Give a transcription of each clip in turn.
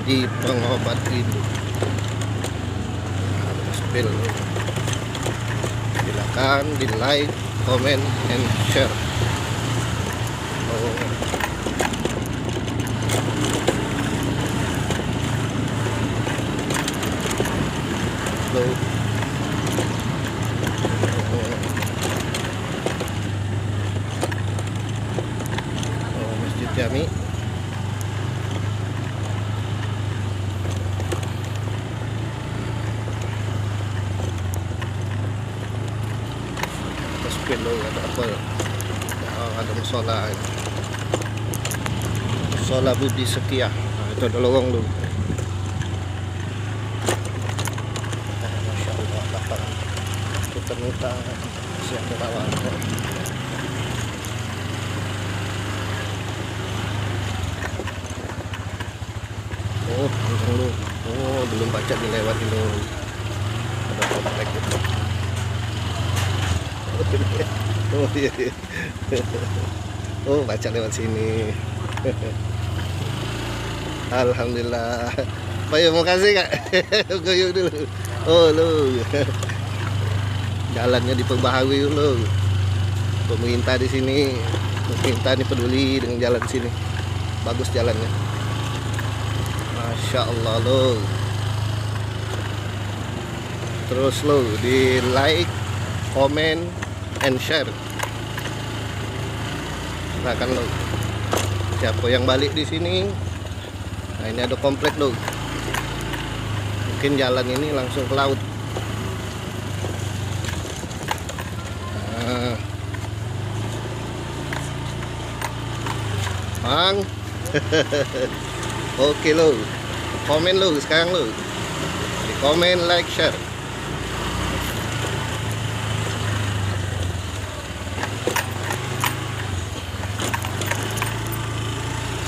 di pengobat rindu. Spill. Silakan di like, comment, and share. Oh. Hello. Oh, Masjid Jami. Spill ada apa? Oh, ada musola. Musola Budi Setia. Nah, itu ada lowong dulu. Masya Allah, lapangan putar-putar siang ke bawah. Oh, kencang lu. Oh, belum baca dilewati lu. Ada komplek gitu. Oh iya, iya. Oh, baca lewat sini. Alhamdulillah. Pak, ya, mau kasih Kak. Goyang dulu. Oh, lu. Jalannya diperbaharui lu. Pemerintah di sini, pemerintah ini peduli dengan jalan sini. Bagus jalannya. Masya Allah lo. Terus lo di like, comment, and share. Silakan lo. Siapa yang balik di sini? Nah, ini ada komplek lo. Mungkin jalan ini langsung ke laut. Nah. Bang. Oke lo. Komen lo sekarang lo. Di komen, like, share.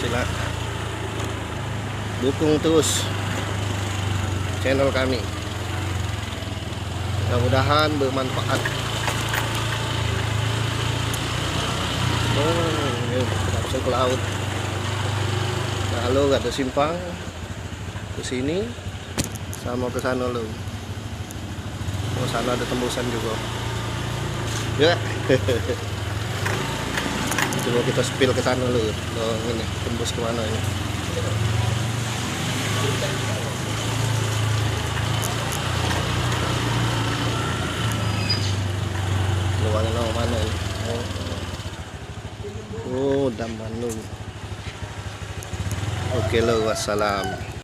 Silakan dukung terus channel kami, mudah-mudahan bermanfaat. Oh, ini langsung ke laut. Lalu ada simpang ke sini sama ke sana lo. Oh, sana ada tembusan juga. Ya. Coba kita spill ke sana lo. Oh, ini tembus kemana ini? Luangnya mana ini? Oh, Damban lo. Oke lo, wassalam.